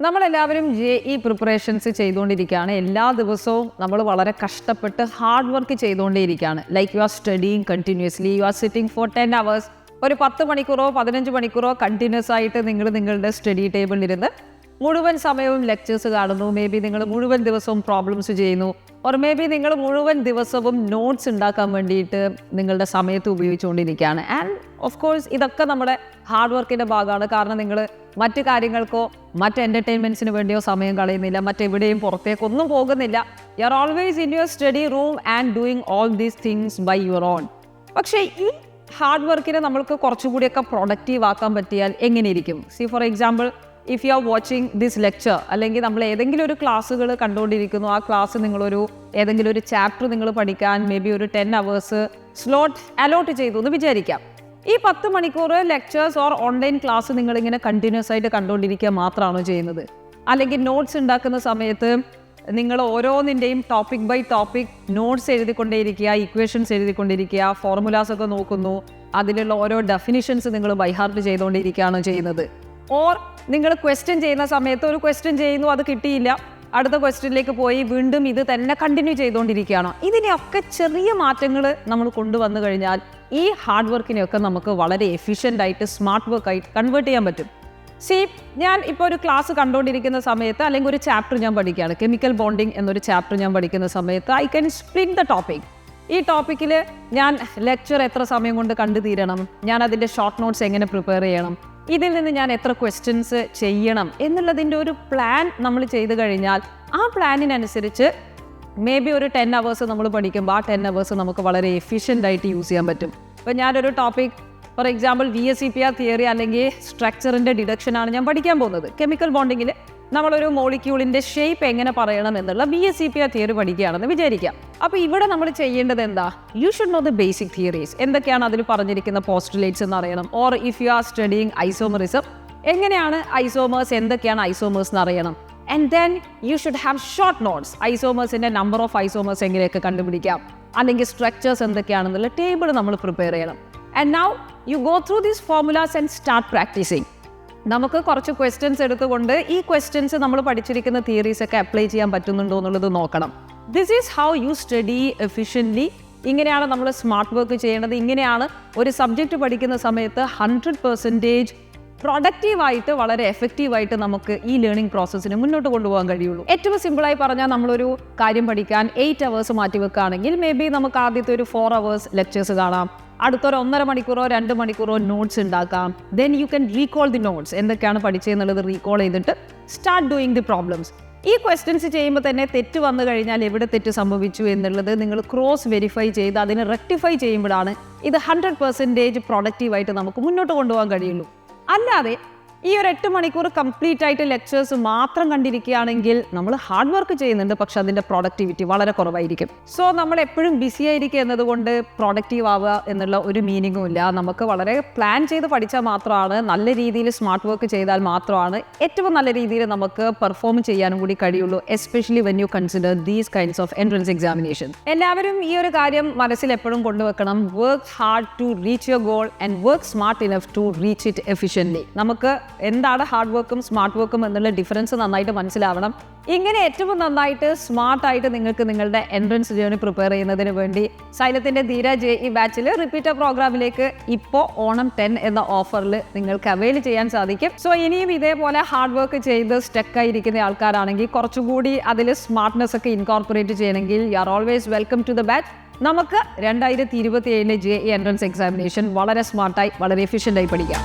നമ്മളെല്ലാവരും JE preparations ചെയ്തുകൊണ്ടിരിക്കുകയാണ്. എല്ലാ ദിവസവും നമ്മൾ വളരെ കഷ്ടപ്പെട്ട് ഹാർഡ് വർക്ക് ചെയ്തുകൊണ്ടേയിരിക്കുകയാണ്. Like you are studying continuously, you are sitting for 10 hours. ഒരു 10 മണിക്കൂറോ 15 മണിക്കൂറോ കണ്ടിന്യൂസ് ആയിട്ട് നിങ്ങളുടെ സ്റ്റഡി ടേബിളിലിരുന്ന് മുഴുവൻ സമയവും ലെക്ചേഴ്സ് കാണുന്നു. മേ ബി നിങ്ങൾ മുഴുവൻ ദിവസവും പ്രോബ്ലംസ് ചെയ്യുന്നു, ഓർ മേ ബി നിങ്ങൾ മുഴുവൻ ദിവസവും നോട്ട്സ് ഉണ്ടാക്കാൻ വേണ്ടിയിട്ട് നിങ്ങളുടെ സമയത്ത് ഉപയോഗിച്ചുകൊണ്ടിരിക്കുകയാണ്. ആൻഡ് ഓഫ് കോഴ്സ് ഇതൊക്കെ നമ്മുടെ ഹാർഡ് വർക്കിൻ്റെ ഭാഗമാണ്. കാരണം നിങ്ങൾ മറ്റ് കാര്യങ്ങൾക്കോ മറ്റ് എൻ്റർടൈൻമെൻറ്റ്സിന് വേണ്ടിയോ സമയം കളയുന്നില്ല, മറ്റെവിടെയും പുറത്തേക്കൊന്നും പോകുന്നില്ല. You are always in your study room and doing all these things by your own. പക്ഷേ ഈ ഹാർഡ് വർക്കിനെ നമ്മൾക്ക് കുറച്ചുകൂടിയൊക്കെ പ്രൊഡക്റ്റീവ് ആക്കാൻ പറ്റിയാൽ എങ്ങനെയിരിക്കും? C for example, if you are watching this lecture, അല്ലെങ്കിൽ നമ്മൾ ഏതെങ്കിലും ഒരു ക്ലാസ്സുകൾ കണ്ടുകൊണ്ടിരിക്കുന്നു, ആ ക്ലാസ് ഏതെങ്കിലും ഒരു ചാപ്റ്റർ നിങ്ങൾ പഠിക്കാൻ മേ ബി ഒരു 10 hours സ്ലോട്ട് അലോട്ട് ചെയ്തു എന്ന് വിചാരിക്കാം. ഈ 10 മണിക്കൂർ ലെക്ചേഴ്സ് ഓർ ഓൺലൈൻ ക്ലാസ് നിങ്ങളിങ്ങനെ കണ്ടിന്യൂസ് ആയിട്ട് കണ്ടുകൊണ്ടിരിക്കുക മാത്രമാണോ ചെയ്യുന്നത്? അല്ലെങ്കിൽ നോട്ട്സ് ഉണ്ടാക്കുന്ന സമയത്ത് നിങ്ങൾ ഓരോന്നിൻ്റെയും ടോപ്പിക് ബൈ ടോപ്പിക് നോട്ട്സ് എഴുതിക്കൊണ്ടേയിരിക്കുക, ഇക്വേഷൻസ് എഴുതിക്കൊണ്ടിരിക്കുക, ഫോർമുലാസ് ഒക്കെ നോക്കുന്നു, അതിലുള്ള ഓരോ ഡെഫിനിഷൻസ് നിങ്ങൾ ബൈഹാർട്ട് ചെയ്തുകൊണ്ടിരിക്കുകയാണോ ചെയ്യുന്നത്? ഓർ നിങ്ങൾ ക്വസ്റ്റ്യൻ ചെയ്യുന്ന സമയത്ത് ഒരു ക്വസ്റ്റ്യൻ ചെയ്യുന്നു, അത് കിട്ടിയില്ല, അടുത്ത ക്വസ്റ്റ്യനിലേക്ക് പോയി വീണ്ടും ഇത് തന്നെ കണ്ടിന്യൂ ചെയ്തുകൊണ്ടിരിക്കുകയാണോ? ഇതിനെയൊക്കെ ചെറിയ മാറ്റങ്ങൾ നമ്മൾ കൊണ്ടുവന്നു കഴിഞ്ഞാൽ ഈ ഹാർഡ് വർക്കിനെയൊക്കെ നമുക്ക് വളരെ എഫിഷ്യൻ്റായിട്ട് സ്മാർട്ട് വർക്കായിട്ട് കൺവേർട്ട് ചെയ്യാൻ പറ്റും. ഞാൻ ഇപ്പോൾ ഒരു ക്ലാസ് കണ്ടുകൊണ്ടിരിക്കുന്ന സമയത്ത്, അല്ലെങ്കിൽ ഒരു ചാപ്റ്റർ ഞാൻ പഠിക്കുകയാണ്, കെമിക്കൽ ബോണ്ടിങ് എന്നൊരു ചാപ്റ്റർ ഞാൻ പഠിക്കുന്ന സമയത്ത് I can split the topic. ഈ ടോപ്പിക്കിൽ ഞാൻ ലെക്ചർ എത്ര സമയം കൊണ്ട് കണ്ടു തീരണം, ഞാൻ അതിൻ്റെ ഷോർട്ട് നോട്ട്സ് എങ്ങനെ പ്രിപ്പയർ ചെയ്യണം, ഇതിൽ നിന്ന് ഞാൻ എത്ര ക്വസ്റ്റ്യൻസ് ചെയ്യണം എന്നുള്ളതിൻ്റെ ഒരു പ്ലാൻ നമ്മൾ ചെയ്ത് കഴിഞ്ഞാൽ ആ പ്ലാനിനനുസരിച്ച് മേ ബി ഒരു 10 hours നമ്മൾ പഠിക്കുമ്പോൾ ആ 10 hours നമുക്ക് വളരെ എഫിഷ്യൻ്റായിട്ട് യൂസ് ചെയ്യാൻ പറ്റും. ഇപ്പോൾ ഞാനൊരു topic for example VSEPR theory അല്ലെങ്കിൽ സ്ട്രക്ചറിൻ്റെ ഡിഡക്ഷനാണ് ഞാൻ പഠിക്കാൻ പോകുന്നത്. കെമിക്കൽ ബോണ്ടിങ്ങിൽ നമ്മളൊരു മോളിക്യൂളിൻ്റെ ഷേപ്പ് എങ്ങനെ പറയണം എന്നുള്ള VSEPR തിയറി പഠിക്കുകയാണെന്ന് വിചാരിക്കാം. അപ്പോൾ ഇവിടെ നമ്മൾ ചെയ്യേണ്ടത് എന്താ? You should know the basic theories. എന്തൊക്കെയാണ് അതിൽ പറഞ്ഞിരിക്കുന്ന പോസ്റ്റുലേറ്റ്സ് എന്ന് അറിയണം. Or if you are studying isomerism, എങ്ങനെയാണ് ഐസോമേഴ്സ്, എന്തൊക്കെയാണ് ഐസോമേഴ്സ് എന്ന് അറിയണം. And then you should have short notes. ഐസോമേഴ്സിൻ്റെ നമ്പർ ഓഫ് ഐസോമേഴ്സ് എങ്ങനെയൊക്കെ കണ്ടുപിടിക്കാം, അല്ലെങ്കിൽ സ്ട്രക്ചേഴ്സ് എന്തൊക്കെയാണെന്നുള്ള ടേബിൾ നമ്മൾ പ്രിപ്പയർ ചെയ്യണം. And now you go through these formulas and start practising. നമുക്ക് കുറച്ച് ക്വസ്റ്റ്യൻസ് എടുത്തുകൊണ്ട് ഈ ക്വസ്റ്റ്യൻസ് നമ്മൾ പഠിച്ചിരിക്കുന്ന തിയറീസ് ഒക്കെ അപ്ലൈ ചെയ്യാൻ പറ്റുന്നുണ്ടോ എന്നുള്ളത് നോക്കണം. This is how you study efficiently. ഇങ്ങനെയാണ് നമ്മൾ സ്മാർട്ട് വർക്ക് ചെയ്യേണ്ടത്. ഇങ്ങനെയാണ് ഒരു സബ്ജക്റ്റ് പഠിക്കുന്ന സമയത്ത് 100% പ്രൊഡക്റ്റീവായിട്ട് വളരെ എഫക്റ്റീവായിട്ട് നമുക്ക് ഈ ലേണിംഗ് പ്രോസസ്സിനെ മുന്നോട്ട് കൊണ്ടുപോകാൻ കഴിയുള്ളൂ. ഏറ്റവും സിമ്പിളായി പറഞ്ഞാൽ, നമ്മളൊരു കാര്യം പഠിക്കാൻ 8 hours മാറ്റി വെക്കുകയാണെങ്കിൽ മേ ബി നമുക്ക് ആദ്യത്തെ ഒരു 4 hours ലെക്ചേഴ്സ് കാണാം, അടുത്തൊരു 1.5 മണിക്കൂറോ 2 മണിക്കൂറോ നോട്ട്സ് ഉണ്ടാക്കാം. Then you can recall the notes. എന്തൊക്കെയാണ് പഠിച്ചതെന്നുള്ളത് റീകോൾ ചെയ്തിട്ട് സ്റ്റാർട്ട് ഡൂയിങ് ദി പ്രോബ്ലംസ്. ഈ ക്വസ്റ്റ്യൻസ് ചെയ്യുമ്പോൾ തന്നെ തെറ്റ് വന്നു കഴിഞ്ഞാൽ എവിടെ തെറ്റ് സംഭവിച്ചു എന്നുള്ളത് നിങ്ങൾ ക്രോസ് വെരിഫൈ ചെയ്ത് അതിനെ റെക്ടിഫൈ ചെയ്യുമ്പോഴാണ് ഇത് 100% പ്രൊഡക്റ്റീവായിട്ട് നമുക്ക് മുന്നോട്ട് കൊണ്ടുപോകാൻ കഴിയുള്ളൂ. അല്ലാതെ ഈ ഒരു 8 മണിക്കൂർ കംപ്ലീറ്റ് ആയിട്ട് ലെക്ചേഴ്സ് മാത്രം കണ്ടിരിക്കുകയാണെങ്കിൽ നമ്മൾ ഹാർഡ് വർക്ക് ചെയ്യുന്നുണ്ട്, പക്ഷെ അതിൻ്റെ പ്രൊഡക്ടിവിറ്റി വളരെ കുറവായിരിക്കും. സോ നമ്മൾ എപ്പോഴും ബിസി ആയിരിക്കുക എന്നതുകൊണ്ട് പ്രൊഡക്റ്റീവ് ആവുക എന്നുള്ള ഒരു മീനിങ്ങും ഇല്ല. നമുക്ക് വളരെ പ്ലാൻ ചെയ്ത് പഠിച്ചാൽ മാത്രമാണ്, നല്ല രീതിയിൽ സ്മാർട്ട് വർക്ക് ചെയ്താൽ മാത്രമാണ് ഏറ്റവും നല്ല രീതിയിൽ നമുക്ക് പെർഫോം ചെയ്യാനും കൂടി കഴിയുള്ളൂ. Especially when you consider these kinds of entrance examination. എല്ലാവരും ഈ ഒരു കാര്യം മനസ്സിൽ എപ്പോഴും കൊണ്ടുവെക്കണം. Work hard to reach your goal and work smart enough to reach it efficiently. നമുക്ക് എന്താണ് ഹാർഡ് വർക്കും സ്മാർട്ട് വർക്കും എന്നുള്ള ഡിഫറൻസ് നന്നായിട്ട് മനസ്സിലാവണം. ഇങ്ങനെ ഏറ്റവും നന്നായിട്ട് സ്മാർട്ടായിട്ട് നിങ്ങൾക്ക് നിങ്ങളുടെ എൻട്രൻസ് ജേർണി പ്രിപ്പയർ ചെയ്യുന്നതിന് വേണ്ടി സൈലത്തിൻ്റെ ധീര JE ബാച്ചിൽ റിപ്പീറ്റർ പ്രോഗ്രാമിലേക്ക് ഇപ്പോൾ ഓണം 10 എന്ന ഓഫറിൽ നിങ്ങൾക്ക് അവൈൽ ചെയ്യാൻ സാധിക്കും. സോ ഇനിയും ഇതേപോലെ ഹാർഡ് വർക്ക് ചെയ്ത് സ്റ്റക്കായിരിക്കുന്ന ആൾക്കാരാണെങ്കിൽ, കുറച്ചുകൂടി അതിൽ സ്മാർട്ട്നെസ് ഒക്കെ ഇൻകോർപ്പറേറ്റ് ചെയ്യണമെങ്കിൽ, you are always welcome to the batch. നമുക്ക് 2027 JE എൻട്രൻസ് എക്സാമിനേഷൻ വളരെ സ്മാർട്ടായി വളരെ എഫിഷ്യൻ്റായി പഠിക്കാം.